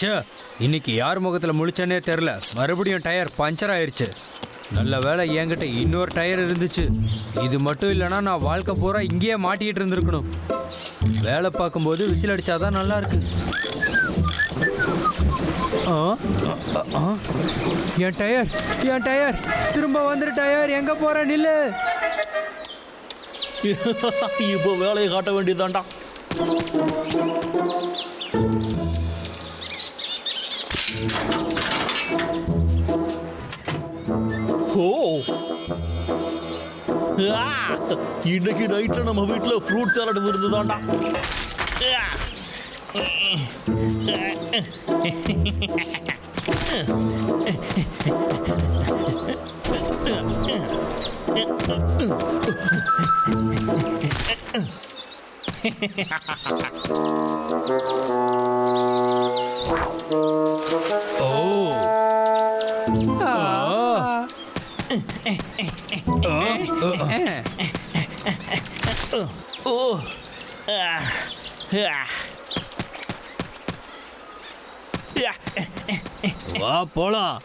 ச்சே, இன்னைக்கு யார் முகத்தில் முழிச்சனே தெரில. மறுபடியும் டயர் பஞ்சர் ஆயிடுச்சு. நல்ல வேலை என்கிட்ட இன்னொரு டயர் இருந்துச்சு. இது மட்டும் இல்லைன்னா நான் வாழ்க்கை பூரா இங்கேயே மாட்டிக்கிட்டு இருந்திருக்கணும். வேலை பார்க்கும்போது விசில் அடித்தாதான் நல்லா இருக்கு. என் டயர் திரும்ப வந்துரு. டயர் எங்கே போகிற? நில்லு. இப்போ வேலையை காட்ட வேண்டியதாண்டா. ஓ, இன்னைக்கு நைட்ல நம்ம வீட்டுல ஃப்ரூட் சாலட் விருந்துதாண்டா. வா போலாம்.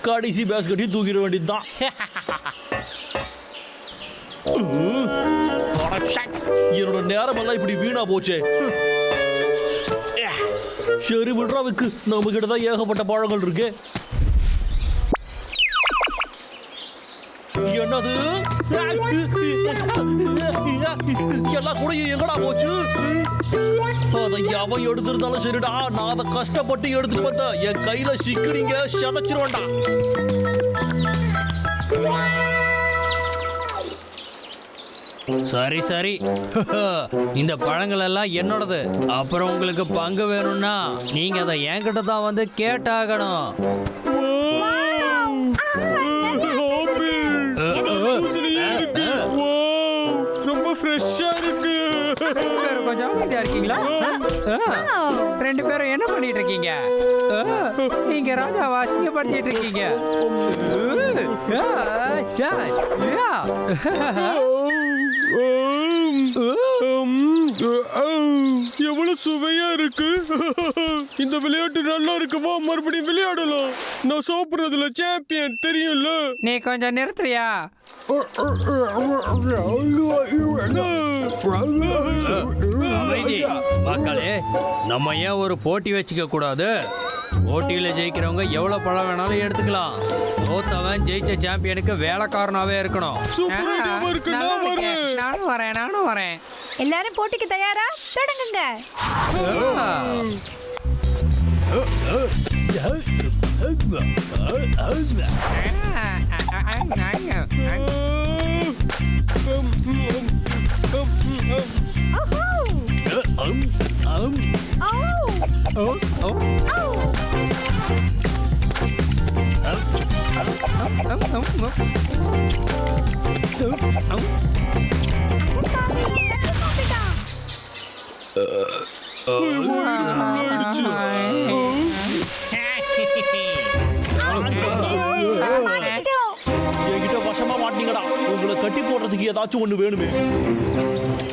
கடைசி பேஸ் கட்டி தூக்கிட வேண்டியதுதான். என்னோட நேரமெல்லாம் இப்படி வீணா போச்சே. சரி விடுறா வைக்கு, நம்ம கிட்டதான் ஏகப்பட்ட பழங்கள் இருக்கு. என்னது எல்லாம் கூட எங்கடா போச்சு? அதை எவன் எடுத்திருந்தாலும் சரிடா, நான் அதை கஷ்டப்பட்டு எடுத்துட்டு வந்த என் கையில சிக்கினீங்க சதைச்சிருவேன்டா. சரி சரி, இந்த பழங்கள் எல்லாம் என்னோடது. அப்புறம் உங்களுக்கு பங்கு வேணும்னா நீங்க அதை என்கிட்ட தான் வந்து கேட்டாகணும். ரொம்ப ஃப்ரெஷ்ஷா இருக்கு. கொஞ்சம் அமைதியா இருக்கீங்களா? ரெண்டு பேரும் என்ன பண்ணிட்டு இருக்கீங்க? நீங்க ராஜாவை அசிங்கப்படுத்திட்டு இருக்கீங்க. எவ்வளவு சுவையா இருக்கு. இந்த விளையாட்டு நல்லா இருக்குமா? மறுபடியும் விளையாடலாம். நான் சாப்பிடுறதுல சாம்பியன் தெரியும்ல. நீ கொஞ்சம் நிறுத்துறியா? மக்களே, நம்ம ஏன் ஒரு போட்டி வச்சுக்க கூடாது? போட்டியில ஜெயிக்கிறவங்க எவ்வளவு பழம் வேணாலும் எடுத்துக்கலாம். தோத்தவன் ஜெயிச்ச சாம்பியனுக்கு வேலைக்காரனாவே இருக்கணும். நானும் வரேன். எல்லாரும் போட்டிக்கு தயாரா? தொடங்குங்க. என்கிட்ட வசமா மாட்டீங்கடா. உங்களை கட்டி போடுறதுக்கு ஏதாச்சும் ஒண்ணு வேணுமே.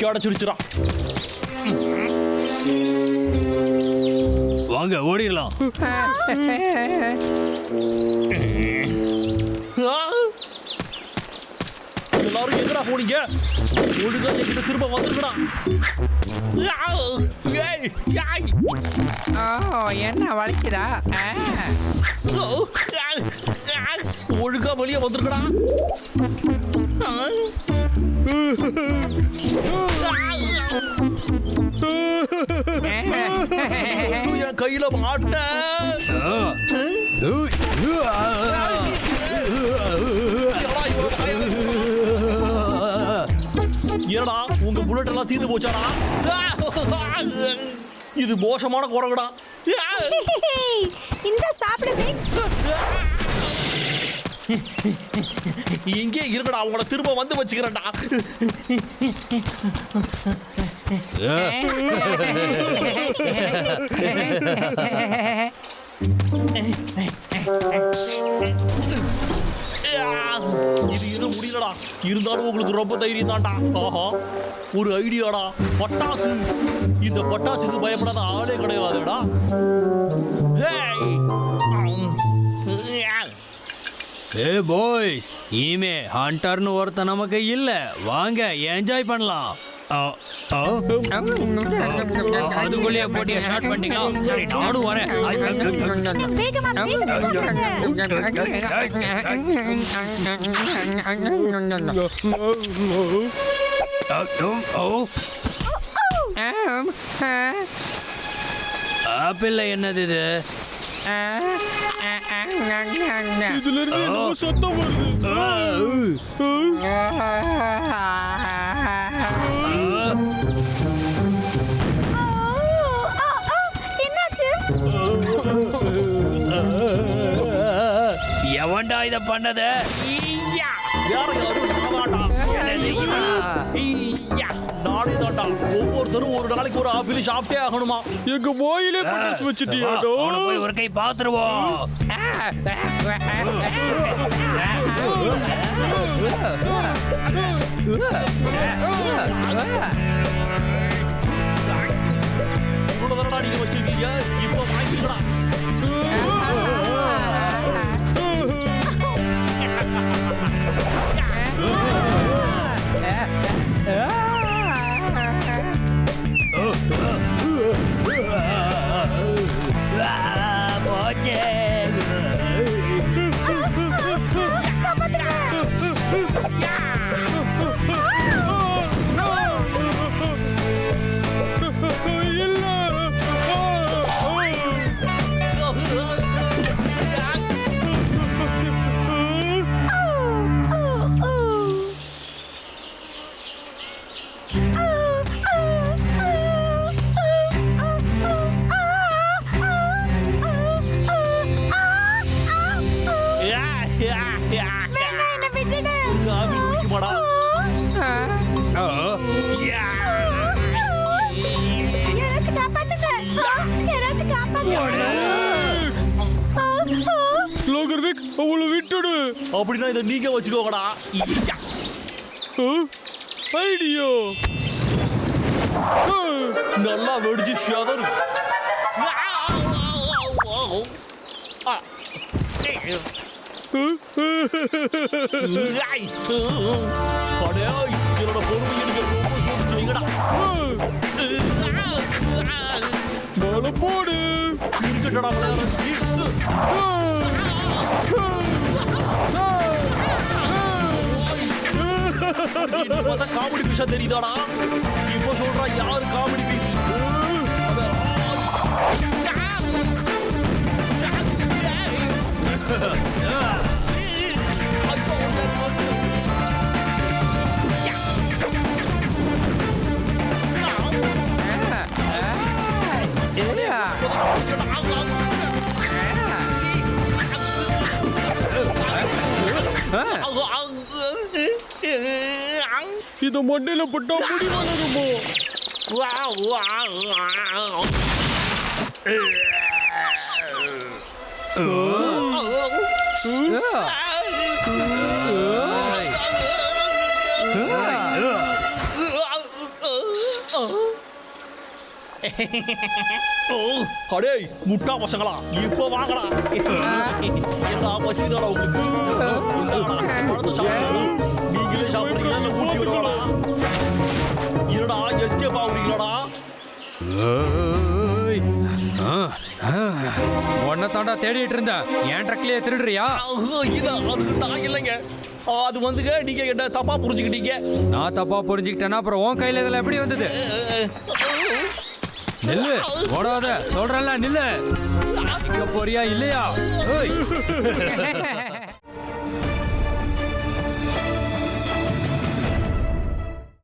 கிடைச்சிருச்சுடா. வாங்க ஓடிடலாம். எல்லாரும் எங்கடா போனீங்க? ஒழுங்கா என்கிட்ட திரும்ப வந்துருக்கடா. என்ன வலிக்குதா? ஒழுங்கா வெளியே வந்துருக்கடா. என் கையில மாட்ட. ஏடா உங்க புல்லட் எல்லாம் தீர்ந்து போச்சாடா? இது மோசமான குரங்குடா. இந்த சாப்பிடுவே. இங்கே இருக்கடா, அவங்கள திரும்ப வந்து வச்சுக்கிறேன்டா. இது இன்னும் முடியலடா. இருந்தாலும் உங்களுக்கு ரொம்ப தைரியம் தான்டா. ஆஹா, ஒரு ஐடியாடா. பட்டாசு. இந்த பட்டாசுக்கு பயப்படாத ஆளே கிடையாதுடா. ஏ பாய்ஸ், இனிமே ஹண்டர்னு ஒருத்தன் நமக்கு இல்ல. வாங்க என்ஜாய் பண்ணலாம். அதுக்குள்ளேயே போட்டியை ஸ்டார்ட் பண்ணிட்டீங்களா? சரி, நானும் வரேன். வேகமா ஆப்பிள் என்னது இது? இதுல இருந்து என்னமோ சத்தம் வருது. என்னாச்சு? எவன்டா இத பண்ணது? நானே தான்டா. ஒவ்வொருத்தரும் ஒரு நாளைக்கு ஒரு ஆப்பிள் சாப்பிட்டே ஆகணுமா? எங்க வாயிலே பட்டாசு வச்சுட்டியாடா? அவனை போய் ஒரு கை பாத்துருவோம். இவ்வளவு தானடா நீங்க வச்சிருக்கீங்க. இப்ப வாங்கிக்கடா. அவளை விட்டுடு. அப்படின்னா இதை நீங்க வச்சுக்கோங்கடா. ஐடியா நல்லா வெடிச்சு ஷதரு. என்னோட பொறுமை எனக்கு ரொம்ப சோதிச்சுங்கடா. மேல போடு. இருக்கட்டடா காமெடி பீஸா தெரியுதாடா? இப்ப சொல்றா யாரு காமெடி பீஸ்? இத மண்டையில போட்டா முடி வளருமோ? அடே முட்டா பசங்களா, இப்ப வாங்கடா. என்னடா பசிதாடா உங்களுக்கு? நீங்களே சாப்பிடுறீங்களா? ஊட்டி விடுவாடா. என்னடா எஸ்கேப் ஆகுறீங்களாடா? உன்னை தாண்டா தேடிட்டு இருந்த. என் ட்ரக்லயே திருடுறியா? இல்ல, அதுக்கு நான் இல்லைங்க. அது வந்துங்க, நீங்க என்ன தப்பா புரிஞ்சுக்கிட்டீங்க. நான் தப்பா புரிஞ்சுக்கிட்டேன்னா அப்புறம் உன் கையில இதெல்லாம் எப்படி வந்தது? நில்லு, ஓடாத, சொல்றல நில்லு. போறியா இல்லையா?